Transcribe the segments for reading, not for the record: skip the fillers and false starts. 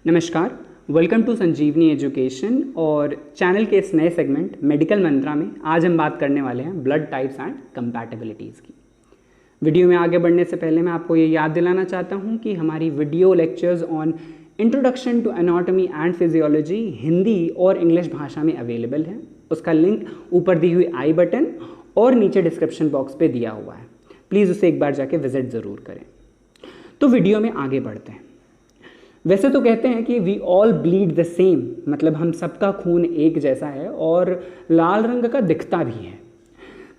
नमस्कार, welcome to Sanjeevani education. और channel के इस नए सेगमेंट मेडिकल मंत्रा में आज हम बात करने वाले हैं ब्लड टाइप्स एंड कंपैटिबिलिटीज़ की। वीडियो में आगे बढ़ने से पहले मैं आपको ये याद दिलाना चाहता हूँ कि हमारी video lectures on introduction to anatomy and physiology Hindi और इंग्लिश भाषा में अवेलेबल है। उसका लिंक ऊपर दी हुई आई बटन और नीचे डिस्क्रिप्शन बॉक्स पे दिया हुआ है। प्लीज़ उसे एक बार जाके विजिट ज़रूर करें। तो वीडियो में आगे बढ़ते हैं। वैसे तो कहते हैं कि we all bleed the same, मतलब हम सबका खून एक जैसा है और लाल रंग का दिखता भी है।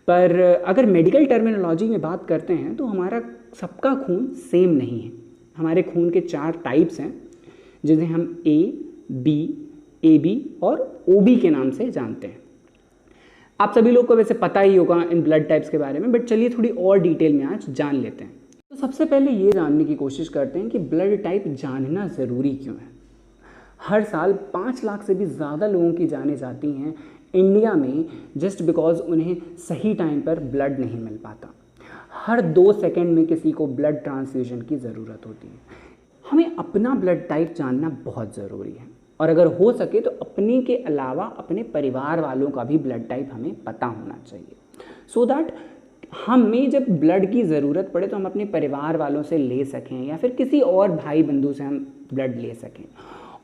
पर अगर मेडिकल टर्मिनोलॉजी में बात करते हैं तो हमारा सबका खून सेम नहीं है। हमारे खून के 4 टाइप्स हैं जिन्हें हम ए, बी, ए बी और ओ बी के नाम से जानते हैं। आप सभी लोग को वैसे पता ही होगा इन ब्लड टाइप्स के बारे में, बट चलिए थोड़ी और डिटेल में आज जान लेते हैं। तो सबसे पहले ये जानने की कोशिश करते हैं कि ब्लड टाइप जानना ज़रूरी क्यों है। हर साल 5 लाख से भी ज़्यादा लोगों की जानें जाती हैं इंडिया में जस्ट बिकॉज उन्हें सही टाइम पर ब्लड नहीं मिल पाता। हर 2 सेकंड में किसी को ब्लड ट्रांसफ्यूजन की ज़रूरत होती है। हमें अपना ब्लड टाइप जानना बहुत ज़रूरी है और अगर हो सके तो अपने के अलावा अपने परिवार वालों का भी ब्लड टाइप हमें पता होना चाहिए, सो दैट हमें जब ब्लड की ज़रूरत पड़े तो हम अपने परिवार वालों से ले सकें या फिर किसी और भाई बंधु से हम ब्लड ले सकें।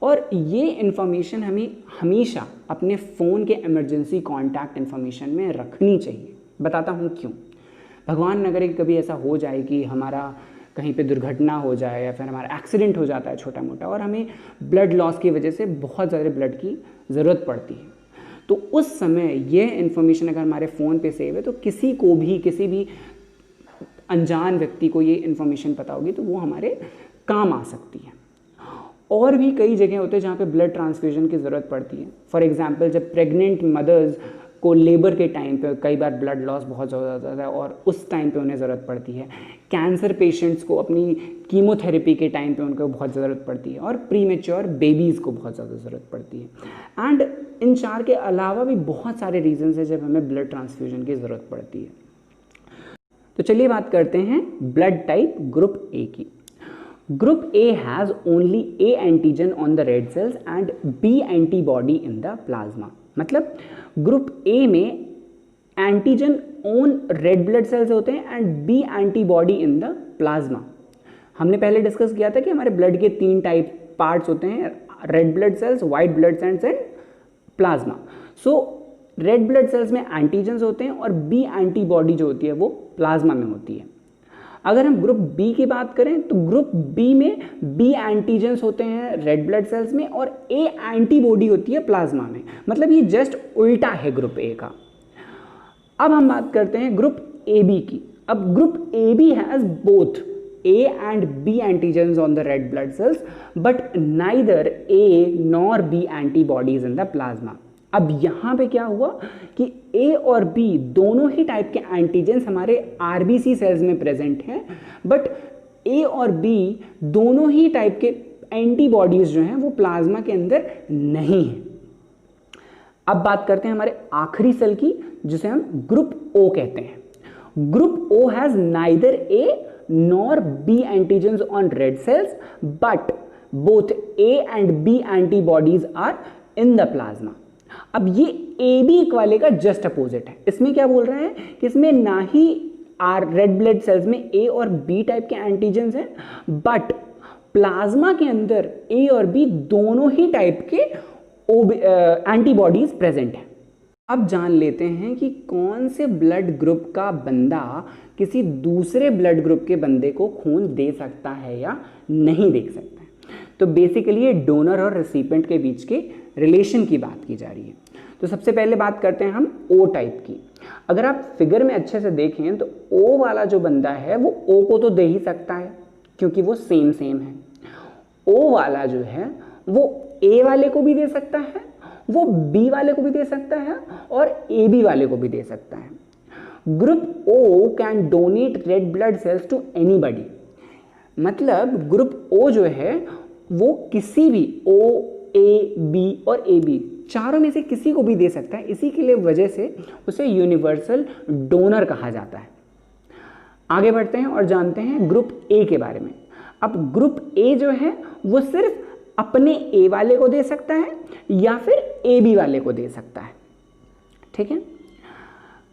और ये इन्फॉर्मेशन हमें हमेशा अपने फ़ोन के इमरजेंसी कॉन्टैक्ट इन्फॉर्मेशन में रखनी चाहिए। बताता हूँ क्यों। भगवान न करे कि कभी ऐसा हो जाए कि हमारा कहीं पे दुर्घटना हो जाए या फिर हमारा एक्सीडेंट हो जाता है छोटा मोटा और हमें ब्लड लॉस की वजह से बहुत ज़्यादा ब्लड की ज़रूरत पड़ती है, तो उस समय ये इन्फॉर्मेशन अगर हमारे फ़ोन पे सेव है तो किसी को भी, किसी भी अनजान व्यक्ति को ये इन्फॉर्मेशन पता होगी तो वो हमारे काम आ सकती है। और भी कई जगह होते हैं जहाँ पे ब्लड ट्रांसफ्यूजन की ज़रूरत पड़ती है। फॉर एग्जांपल, जब प्रेग्नेंट मदर्स को लेबर के टाइम पे कई बार ब्लड लॉस बहुत ज़्यादा होता है और उस टाइम पे उन्हें ज़रूरत पड़ती है। कैंसर पेशेंट्स को अपनी कीमोथेरेपी के टाइम पे उनको बहुत ज़रूरत पड़ती है और प्रीमेच्योर बेबीज़ को बहुत ज़्यादा ज़रूरत पड़ती है। एंड इन 4 के अलावा भी बहुत सारे रीजंस है जब हमें ब्लड ट्रांसफ्यूजन की ज़रूरत पड़ती है। तो चलिए बात करते हैं ब्लड टाइप ग्रुप ए की। Group A has only A antigen on the red cells and B antibody in the plasma. मतलब ग्रुप ए में antigen on red blood cells होते हैं and B antibody in the plasma. हमने पहले discuss किया था कि हमारे ब्लड के 3 टाइप पार्ट्स होते हैं, red blood sales, white blood cells and plasma. So red blood sales में एंटीजन्स होते हैं और बी एंटीबॉडी जो होती है वो प्लाज्मा में होती है। अगर हम ग्रुप बी की बात करें तो ग्रुप बी में बी एंटीजन्स होते हैं रेड ब्लड सेल्स में और ए एंटीबॉडी होती है प्लाज्मा में। मतलब ये जस्ट उल्टा है ग्रुप ए का। अब हम बात करते हैं ग्रुप ए बी की। अब group A B has both A and B antigens on the red blood cells, but neither A nor B antibodies in the plasma. अब यहाँ पे क्या हुआ कि A और B दोनों ही टाइप के एंटीजेंस हमारे RBC सेल्स में प्रेजेंट हैं, बट A और B दोनों ही टाइप के एंटीबॉडीज जो हैं वो प्लाज्मा के अंदर नहीं है। अब बात करते हैं हमारे आखिरी सेल की जिसे हम ग्रुप O कहते हैं। Group O has neither A nor B antigens on red cells, but both A and B antibodies are in the plasma. अब ये AB वाले का जस्ट अपोजिट है। इसमें क्या बोल रहे हैं कि इसमें ना ही रेड ब्लड सेल्स में A और B टाइप के एंटीजेंस हैं, बट प्लाज्मा के अंदर A और B दोनों ही टाइप के एंटीबॉडीज प्रेजेंट हैं। अब जान लेते हैं कि कौन से ब्लड ग्रुप का बंदा किसी दूसरे ब्लड ग्रुप के बंदे को खून दे सकता है या नहीं दे सकता है। तो बेसिकली ये डोनर और रेसिपिएंट के बीच के रिलेशन की बात की जा रही है। तो सबसे पहले बात करते हैं हम ओ टाइप की। अगर आप फिगर में अच्छे से देखें तो ओ वाला जो बंदा है वो ओ को तो दे ही सकता है क्योंकि वो सेम है। ओ वाला जो है वो ए वाले को भी दे सकता है, वो बी वाले को भी दे सकता है और ए बी वाले को भी दे सकता है। Group O can donate red blood cells to anybody. मतलब ग्रुप ओ जो है वो किसी भी ओ, ए, बी और ए बी चारों में से किसी को भी दे सकता है। इसी के लिए वजह से उसे यूनिवर्सल डोनर कहा जाता है। आगे बढ़ते हैं और जानते हैं ग्रुप ए के बारे में। अब ग्रुप ए जो है वो सिर्फ अपने ए वाले को दे सकता है या फिर ए बी वाले को दे सकता है, ठीक है।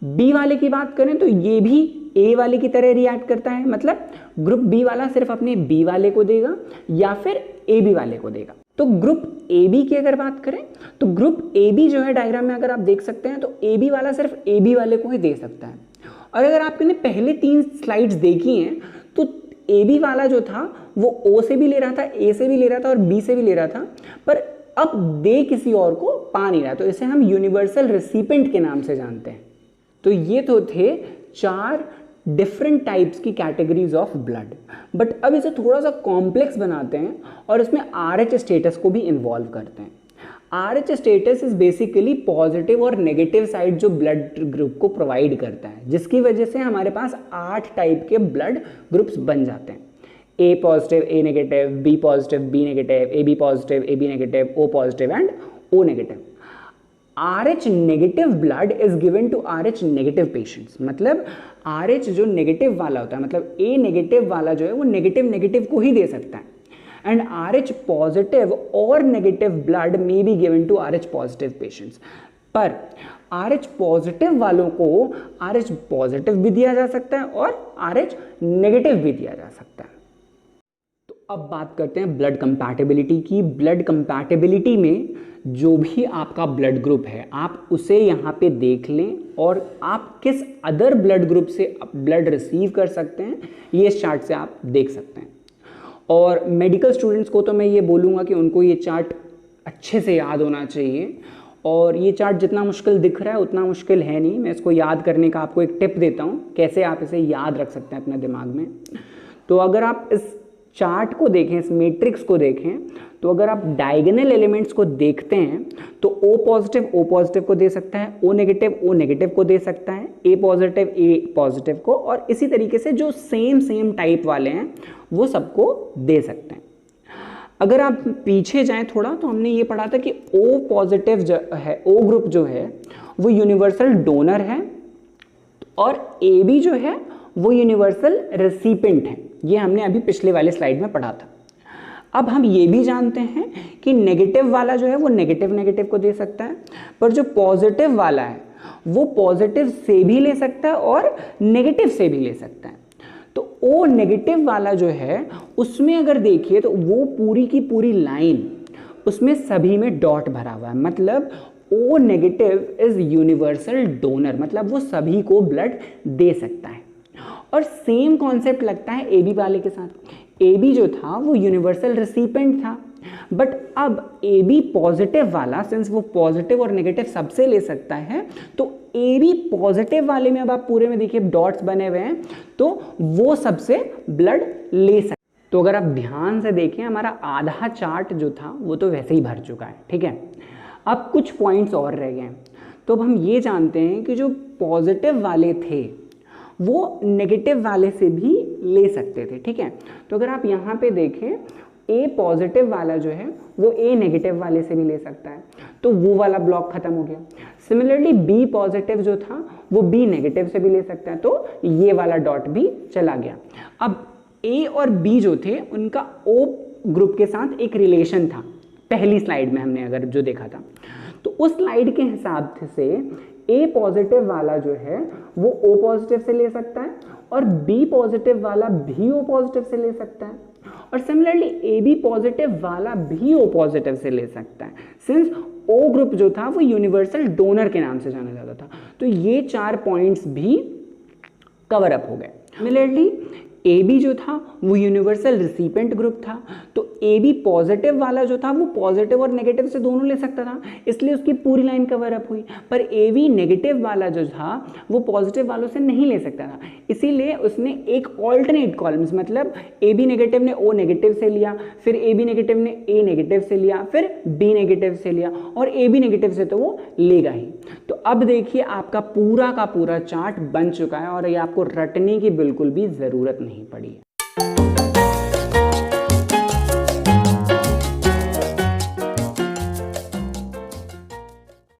बी वाले की बात करें तो ये भी ए वाले की तरह रिएक्ट करता है, मतलब ग्रुप बी वाला सिर्फ अपने बी वाले को देगा या फिर ए बी वाले को देगा। तो ग्रुप ए बी की अगर बात करें तो ग्रुप ए बी जो है डायग्राम में अगर आप देख सकते हैं तो ए बी वाला सिर्फ ए बी वाले को ही दे सकता है। और अगर आपने पहले 3 स्लाइड्स देखी हैं तो ए बी वाला जो था वो ओ से भी ले रहा था, ए से भी ले रहा था और बी से भी ले रहा था, पर अब दे किसी और को पा नहीं रहा, तो इसे हम यूनिवर्सल रेसिपिएंट के नाम से जानते हैं। तो ये तो थे 4 डिफरेंट टाइप्स की कैटेगरीज ऑफ ब्लड। बट अब इसे थोड़ा सा कॉम्प्लेक्स बनाते हैं और इसमें RH स्टेटस को भी इन्वॉल्व करते हैं। RH status is basically positive और नेगेटिव साइड जो ब्लड ग्रुप को प्रोवाइड करता है, जिसकी वजह से हमारे पास 8 टाइप के ब्लड ग्रुप्स बन जाते हैं। A positive, A negative, B positive, B negative, AB positive, AB negative, O positive and O negative. RH negative blood is given to RH negative patients, मतलब RH जो नेगेटिव वाला होता है, मतलब A नेगेटिव वाला जो है वो नेगेटिव को ही दे सकता है। एंड RH पॉजिटिव और negative blood may be given to RH positive patients, पर RH पॉजिटिव वालों को RH पॉजिटिव भी दिया जा सकता है और RH नेगेटिव भी दिया जा सकता है। तो अब बात करते हैं ब्लड कंपैटिबिलिटी की। ब्लड कंपैटिबिलिटी में जो भी आपका ब्लड ग्रुप है आप उसे यहाँ पे देख लें और आप किस अदर ब्लड ग्रुप से ब्लड रिसीव कर सकते हैं ये इस चार्ट से आप देख सकते हैं। और मेडिकल स्टूडेंट्स को तो मैं ये बोलूँगा कि उनको ये चार्ट अच्छे से याद होना चाहिए, और ये चार्ट जितना मुश्किल दिख रहा है उतना मुश्किल है नहीं। मैं इसको याद करने का आपको एक टिप देता हूँ कैसे आप इसे याद रख सकते हैं अपने दिमाग में। तो अगर आप इस चार्ट को देखें, इस मैट्रिक्स को देखें, तो अगर आप डायगोनल एलिमेंट्स को देखते हैं तो O पॉजिटिव को दे सकता है, O नेगेटिव को दे सकता है, A पॉजिटिव को, और इसी तरीके से जो सेम टाइप वाले हैं वो सबको दे सकते हैं। अगर आप पीछे जाएं थोड़ा तो हमने ये पढ़ा था कि O पॉजिटिव जो है, O ग्रुप जो है वो यूनिवर्सल डोनर है और AB जो है वो यूनिवर्सल रेसिपिएंट है। ये हमने अभी पिछले वाले स्लाइड में पढ़ा था। अब हम ये भी जानते हैं कि नेगेटिव वाला जो है वो नेगेटिव को दे सकता है, पर जो पॉजिटिव वाला है वो पॉजिटिव से भी ले सकता है और नेगेटिव से भी ले सकता है। तो O नेगेटिव वाला जो है उसमें अगर देखिए तो वो पूरी की पूरी लाइन उसमें सभी में डॉट भरा हुआ है, मतलब O negative is universal donor, मतलब वो सभी को ब्लड दे सकता है। और सेम कॉन्सेप्ट लगता है AB वाले के साथ। AB जो था वो यूनिवर्सल रेसिपिएंट था, बट अब AB पॉजिटिव वाला सिंस वो पॉजिटिव और नेगेटिव सबसे ले सकता है, तो AB पॉजिटिव वाले में अब आप पूरे में देखिए डॉट्स बने हुए हैं, तो वो सबसे ब्लड ले सकता है। तो अगर आप ध्यान से देखें हमारा आधा चार्ट जो था वो तो वैसे ही भर चुका है, ठीक है। अब कुछ पॉइंट्स और रह गए हैं। तो अब हम ये जानते हैं कि जो पॉजिटिव वाले थे वो नेगेटिव वाले से भी ले सकते थे, ठीक है। तो अगर आप यहाँ पे देखें A पॉजिटिव वाला जो है वो A नेगेटिव वाले से भी ले सकता है, तो वो वाला ब्लॉक खत्म हो गया। सिमिलरली B पॉजिटिव जो था वो B नेगेटिव से भी ले सकता है, तो ये वाला डॉट भी चला गया। अब A और B जो थे उनका O ग्रुप के साथ एक रिलेशन था, पहली स्लाइड में हमने अगर जो देखा था, तो उस स्लाइड के हिसाब से A पॉजिटिव वाला जो है वो O पॉजिटिव से ले सकता है और B पॉजिटिव वाला भी O पॉजिटिव से ले सकता है, और सिमिलरली AB पॉजिटिव वाला भी O पॉजिटिव से ले सकता है, सिंस O ग्रुप जो था वो यूनिवर्सल डोनर के नाम से जाना जाता था। तो ये 4 पॉइंट्स भी कवर अप हो गए। सिमिलरली AB जो था वो यूनिवर्सल रेसिपिएंट ग्रुप था, तो AB पॉजिटिव वाला जो था वो पॉजिटिव और नेगेटिव से दोनों ले सकता था, इसलिए उसकी पूरी लाइन कवर अप हुई। पर AB नेगेटिव वाला जो था वो पॉजिटिव वालों से नहीं ले सकता था, इसीलिए उसने एक ऑल्टरनेट कॉलम्स, मतलब AB नेगेटिव ने O नेगेटिव से लिया, फिर AB नेगेटिव ने A नेगेटिव से लिया, फिर B नेगेटिव से लिया, और AB नेगेटिव से तो वो लेगा ही। तो अब देखिए आपका पूरा का पूरा चार्ट बन चुका है और ये आपको रटने की बिल्कुल भी ज़रूरत नहीं पड़ी है।